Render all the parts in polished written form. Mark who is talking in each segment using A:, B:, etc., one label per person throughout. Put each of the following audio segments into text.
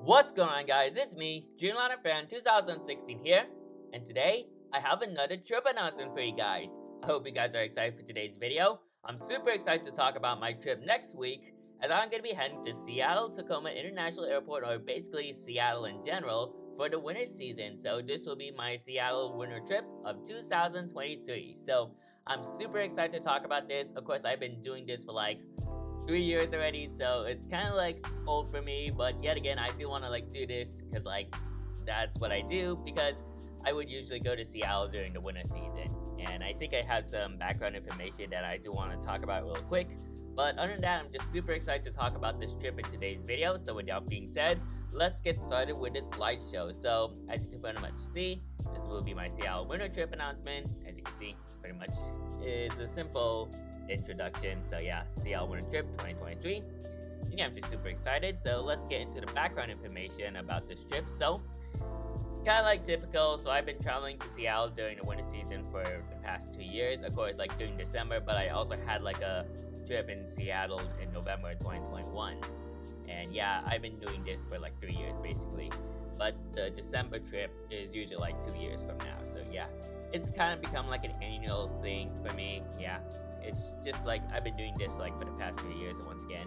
A: What's going on, guys? It's me, Dreamliner Fan 2016 here, and today I have another trip announcement for you guys. I hope you guys are excited for today's video. I'm super excited to talk about my trip next week, as I'm going to be heading to Seattle Tacoma International Airport, or basically Seattle in general, for the winter season. So this will be my Seattle winter trip of 2023. So I'm super excited to talk about this. Of course, I've been doing this for like 3 years already, so it's kind of like old for me, but yet again I do want to do this because that's what I do, because I would usually go to Seattle during the winter season, and I think I have some background information that I do want to talk about real quick. But other than that, I'm just super excited to talk about this trip in today's video. So with that being said, let's get started with this slideshow. So as you can pretty much see, this will be my Seattle winter trip announcement. As you can see, pretty much is a simple introduction. So yeah, Seattle winter trip 2023. Yeah, I'm just super excited. So let's get into the background information about this trip. So kind of like typical, so I've been traveling to Seattle during the winter season for the past 2 years. Of course, during December, but I also had a trip in Seattle in November 2021. And yeah, I've been doing this for 3 years basically. But the December trip is usually 2 years from now. So yeah, it's kind of become an annual thing for me. Yeah, it's just I've been doing this for the past 3 years. Once again,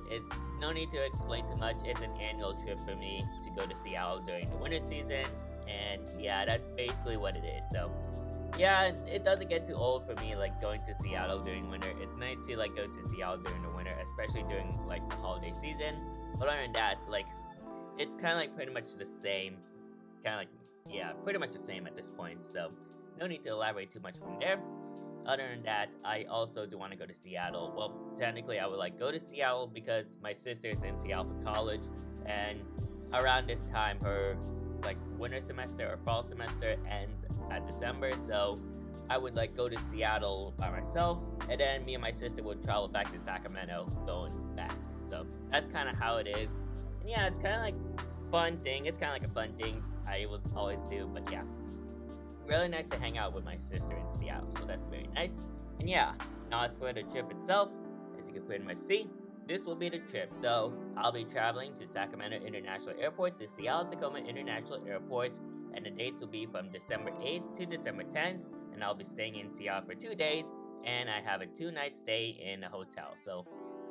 A: it's no need to explain too much. It's an annual trip for me to go to Seattle during the winter season. And yeah, that's basically what it is. So yeah, it doesn't get too old for me going to Seattle during winter. It's nice to go to Seattle during the winter, especially during the holiday season. But other than that, it's kind of pretty much the same. Yeah, pretty much the same at this point. So no need to elaborate too much from there. Other than that, I also do want to go to Seattle. Well, technically I would go to Seattle because my sister's in Seattle for college, and around this time her winter semester or fall semester ends at December. So I would go to Seattle by myself, and then me and my sister would travel back to Sacramento going back. So that's kind of how it is. And yeah, it's kind of fun thing. It's kind of a fun thing I would always do. But yeah, really nice to hang out with my sister in Seattle, so that's very nice. And yeah, now as for the trip itself, as you can pretty much see, this will be the trip. So I'll be traveling to Sacramento International Airport to Seattle Tacoma International Airport, and the dates will be from December 8th to December 10th, and I'll be staying in Seattle for 2 days, and I have a 2-night stay in a hotel. So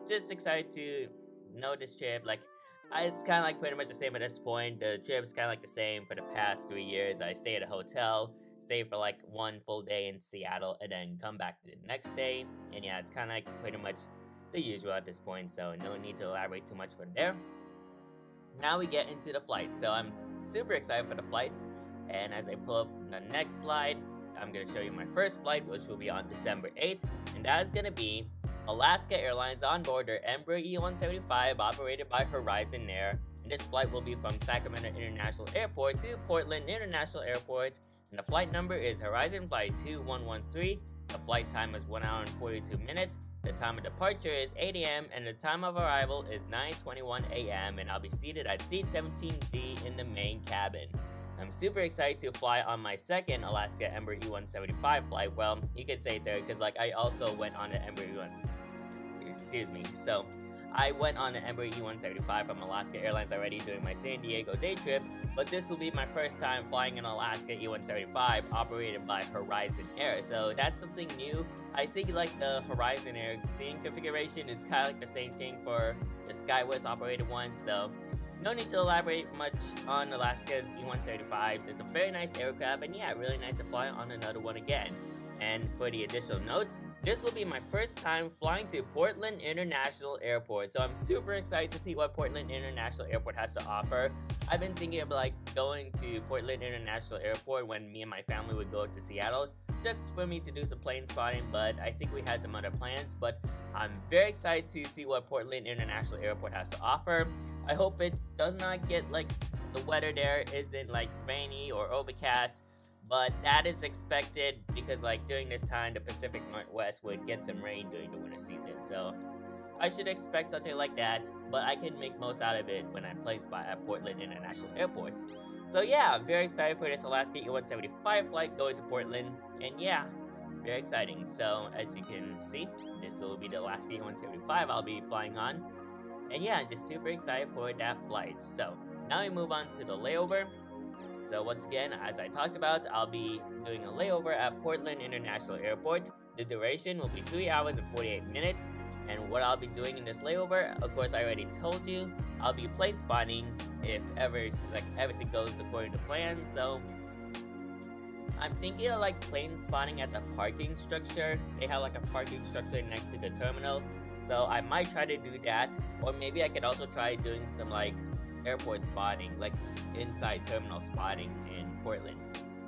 A: just excited to know this trip. It's kind of pretty much the same at this point. The trip's kind of the same for the past 3 years. I stay at a hotel, stay for 1 full day in Seattle, and then come back the next day. And yeah, it's kind of pretty much the usual at this point, so no need to elaborate too much from there. Now we get into the flights. So I'm super excited for the flights, and as I pull up the next slide, I'm going to show you my first flight, which will be on December 8th, and that is going to be Alaska Airlines on board their Embraer E175 operated by Horizon Air, and this flight will be from Sacramento International Airport to Portland International Airport, and the flight number is Horizon Flight 2113. The flight time is 1 hour and 42 minutes. The time of departure is 8 a.m. and the time of arrival is 9:21 a.m. and I'll be seated at seat 17D in the main cabin. I'm super excited to fly on my second Alaska Embraer E175 flight. Well, you could say third, because I also went on the Embraer So I went on the Embraer E175 from Alaska Airlines already during my San Diego day trip, but this will be my first time flying an Alaska E175 operated by Horizon Air. So that's something new. I think the Horizon Air seating configuration is kind of the same thing for the SkyWest operated one. So no need to elaborate much on Alaska's E175s. It's a very nice aircraft, and yeah, really nice to fly on another one again. And for the additional notes, this will be my first time flying to Portland International Airport. So I'm super excited to see what Portland International Airport has to offer. I've been thinking of going to Portland International Airport when me and my family would go to Seattle, just for me to do some plane spotting, but I think we had some other plans. But I'm very excited to see what Portland International Airport has to offer. I hope it does not get the weather there isn't rainy or overcast, but that is expected because during this time the Pacific Northwest would get some rain during the winter season. So I should expect something like that, but I can make most out of it when I plane spot at Portland International Airport. So yeah, I'm very excited for this Alaska E175 flight going to Portland, and yeah, very exciting. So as you can see, this will be the Alaska E175 I'll be flying on, And yeah, just super excited for that flight. So now we move on to the layover. So once again, as I talked about, I'll be doing a layover at Portland International Airport. The duration will be 3 hours and 48 minutes. And what I'll be doing in this layover, of course I already told you, I'll be plane spotting if ever, like, everything goes according to plan. So I'm thinking of like plane spotting at the parking structure. They have like a parking structure next to the terminal. So I might try to do that, or maybe I could also try doing some like airport spotting, like inside terminal spotting in Portland.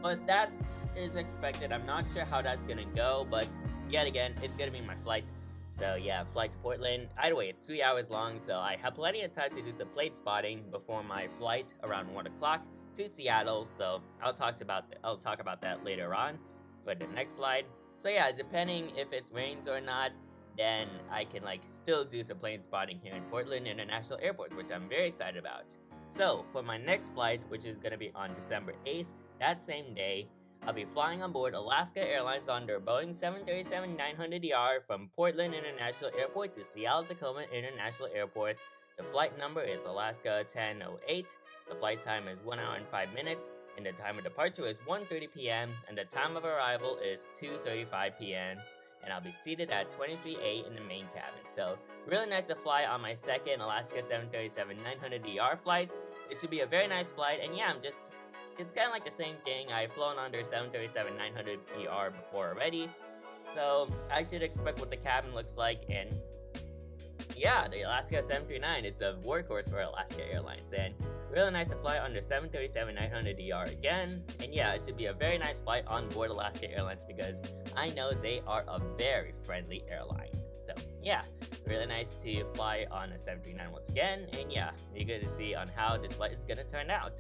A: But that is expected. I'm not sure how that's gonna go, but yet again, it's gonna be my flight. So yeah, flight to Portland. Either way, it's 3 hours long, so I have plenty of time to do some plane spotting before my flight around 1 o'clock to Seattle. So I'll talk about that later on for the next slide. So yeah, depending if it rains or not, then I can like still do some plane spotting here in Portland International Airport, which I'm very excited about. So for my next flight, which is going to be on December 8th, that same day, I'll be flying on board Alaska Airlines on their Boeing 737-900ER from Portland International Airport to Seattle-Tacoma International Airport. The flight number is Alaska 1008. The flight time is 1 hour and 5 minutes, and the time of departure is 1:30 p.m. and the time of arrival is 2:35 p.m. And I'll be seated at 23A in the main cabin. So really nice to fly on my second Alaska 737-900ER flight. It should be a very nice flight, and yeah, it's kind of like the same thing. I've flown under 737-900ER before already, so I should expect what the cabin looks like. And yeah, the Alaska 739, it's a workhorse for Alaska Airlines, and really nice to fly under 737-900ER again. And yeah, it should be a very nice flight on board Alaska Airlines because I know they are a very friendly airline. So yeah, really nice to fly on a 739 once again. And yeah, you're good to see on how this flight is gonna turn out.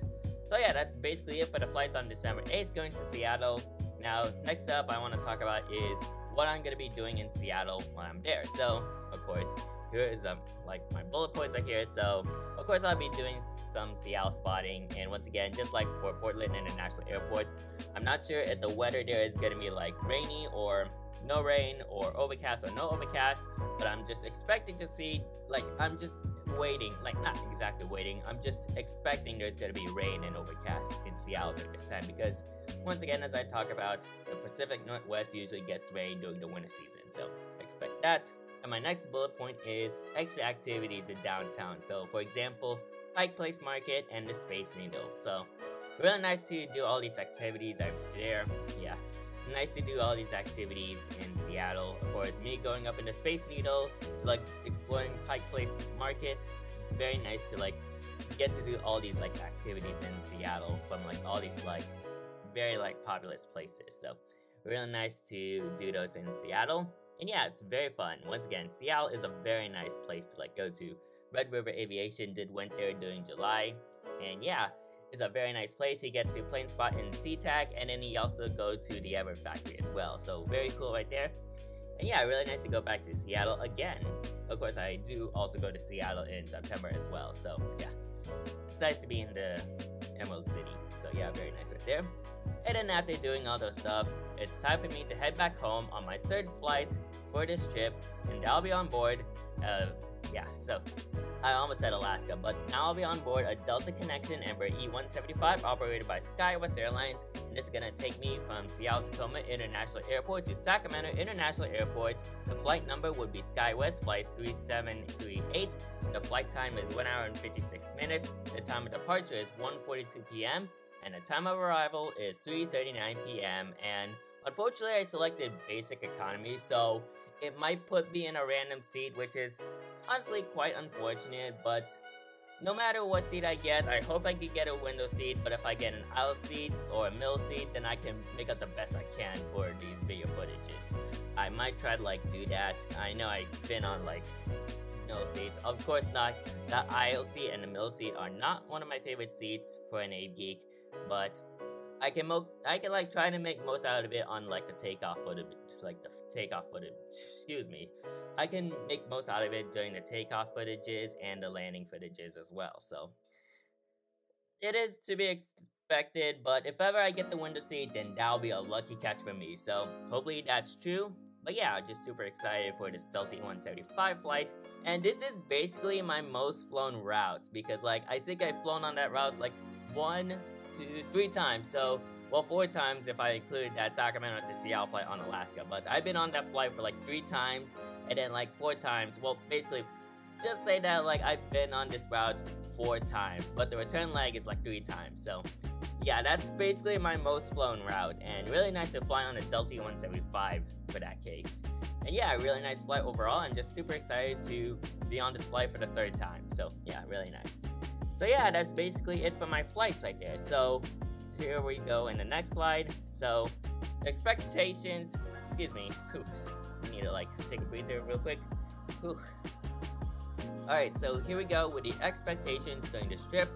A: So yeah, that's basically it for the flights on December 8th going to Seattle. Now, next up I want to talk about is what I'm going to be doing in Seattle when I'm there. So, of course, here is like my bullet points right here. So, of course, I'll be doing some Seattle spotting. And once again, just like for Portland International Airport, I'm not sure if the weather there is going to be like rainy or no rain or overcast or no overcast. But I'm just expecting to see, like, I'm just waiting, like not exactly waiting, I'm just expecting there's going to be rain and overcast in Seattle during this time because once again, as I talk about, the Pacific Northwest usually gets rain during the winter season, so expect that. And my next bullet point is extra activities in downtown. So for example, Pike Place Market and the Space Needle. So really nice to do all these activities over there. Yeah, nice to do all these activities in Seattle. Of course, me going up in the Space Needle to like exploring Pike Place Market. It's very nice to like get to do all these like activities in Seattle from like all these like very like populous places. So really nice to do those in Seattle. And yeah, it's very fun. Once again, Seattle is a very nice place to like go to. Red River Aviation went there during July. And yeah, it's a very nice place. He gets to plane spot in SeaTac, and then he also go to the Everett factory as well. So very cool right there. And yeah, really nice to go back to Seattle again. Of course, I do also go to Seattle in September as well. So yeah, it's nice to be in the Emerald City. So yeah, very nice right there. And then after doing all those stuff, it's time for me to head back home on my third flight for this trip, and I'll be on board. Yeah, so I almost said Alaska, but now I'll be on board a Delta Connection Embraer E175 operated by SkyWest Airlines, and this is gonna take me from Seattle-Tacoma International Airport to Sacramento International Airport. The flight number would be SkyWest Flight 3738. The flight time is 1 hour and 56 minutes. The time of departure is 1:42 p.m. and the time of arrival is 3:39 p.m. And unfortunately, I selected basic economy, so it might put me in a random seat, which is honestly quite unfortunate. But no matter what seat I get, I hope I can get a window seat. But if I get an aisle seat or a middle seat, then I can make up the best I can for these video footages. I might try to like do that. I know I've been on like middle seats. Of course not. The aisle seat and the middle seat are not one of my favorite seats for an AveGeek, but I can like try to make most out of it on like the takeoff footage, like the takeoff footage. Excuse me. I can make most out of it during the takeoff footages and the landing footages as well. So it is to be expected, but if ever I get the window seat, then that'll be a lucky catch for me. So hopefully that's true. But yeah, just super excited for this Delta 175 flight. And this is basically my most flown route, because like I think I've flown on that route like 1, 2, 3 times. So, well, 4 times if I include that Sacramento to Seattle flight on Alaska. But I've been on that flight for like 3 times, and then like 4 times. Well, basically, just say that like I've been on this route 4 times, but the return leg is like 3 times. So yeah, that's basically my most flown route, and really nice to fly on a Delta 175 for that case. And yeah, really nice flight overall. I'm just super excited to be on this flight for the 3rd time. So yeah, really nice. So yeah, that's basically it for my flights right there. So here we go in the next slide. So expectations, excuse me, I need to like take a breather real quick. Whew. Alright, so here we go with the expectations during this trip.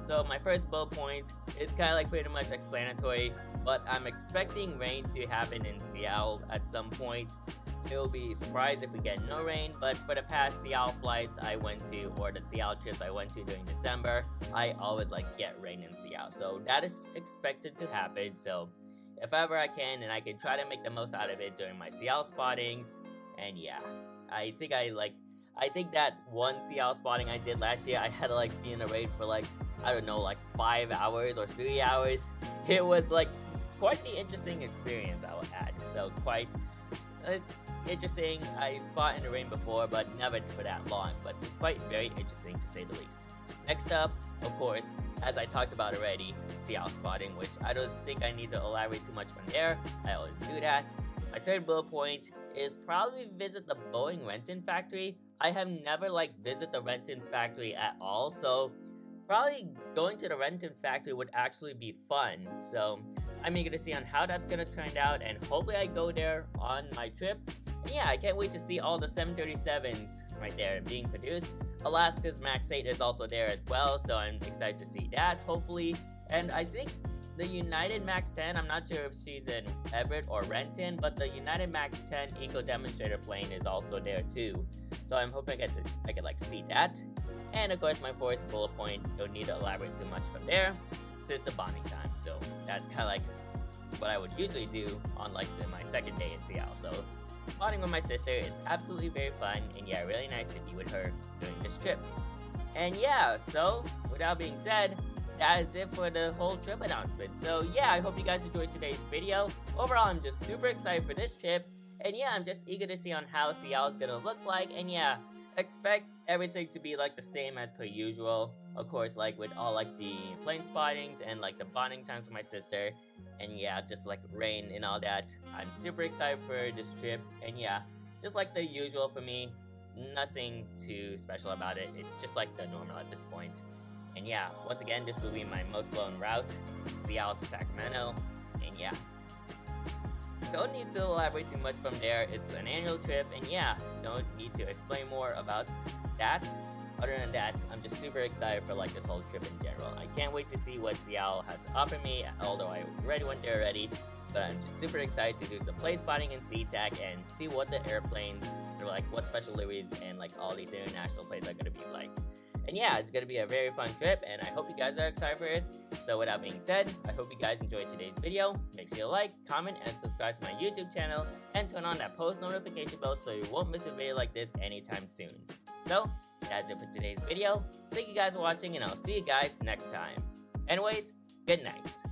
A: So my first bullet point is kind of like pretty much explanatory, but I'm expecting rain to happen in Seattle at some point. It'll be surprised if we get no rain, but for the past Seattle flights I went to, or the Seattle trips I went to during December, I always like get rain in Seattle. So that is expected to happen. So if ever I can, and I can try to make the most out of it during my Seattle spottings. And yeah, I think that one Seattle spotting I did last year, I had to like be in the rain for like, I don't know, like 5 hours or 3 hours. It was like quite the interesting experience I would add. So quite interesting. I spot in the rain before, but never for that long. But it's quite very interesting to say the least. Next up, of course, as I talked about already, Seattle spotting, which I don't think I need to elaborate too much from there. I always do that. My 3rd bullet point is probably visit the Boeing Renton factory. I have never like visited the Renton factory at all, so probably going to the Renton factory would actually be fun. So I'm eager to see on how that's gonna turn out, and hopefully I go there on my trip. And yeah, I can't wait to see all the 737s right there being produced. Alaska's MAX 8 is also there as well, so I'm excited to see that, hopefully. And I think the United MAX 10, I'm not sure if she's in Everett or Renton, but the United MAX 10 Eco Demonstrator plane is also there too. So I'm hoping I can like see that. And of course my 4th bullet point, don't need to elaborate too much from there, since the bonding time. So that's kind of like what I would usually do on like my 2nd day in Seattle. So bonding with my sister is absolutely very fun, and yeah, really nice to be with her during this trip. And yeah, so with that being said, that is it for the whole trip announcement. So yeah, I hope you guys enjoyed today's video. Overall, I'm just super excited for this trip, and yeah, I'm just eager to see on how Seattle is gonna look like. And yeah, expect everything to be like the same as per usual, of course, like with all like the plane spottings and like the bonding times with my sister, and yeah, just like rain and all that. I'm super excited for this trip, and yeah, just like the usual for me, nothing too special about it. It's just like the normal at this point. And yeah, once again, this will be my most flown route, Seattle to Sacramento, and yeah, don't need to elaborate too much from there. It's an annual trip, and yeah, don't need to explain more about that. Other than that, I'm just super excited for like this whole trip in general. I can't wait to see what Seattle has to offer me, although I already went there already. But I'm just super excited to do some plane spotting and SeaTac and see what the airplanes are like, what special liveries and like all these international planes are gonna be like. And yeah, it's gonna be a very fun trip, and I hope you guys are excited for it. So with that being said, I hope you guys enjoyed today's video. Make sure you like, comment, and subscribe to my YouTube channel, and turn on that post notification bell so you won't miss a video like this anytime soon. So that's it for today's video. Thank you guys for watching, and I'll see you guys next time. Anyways, good night.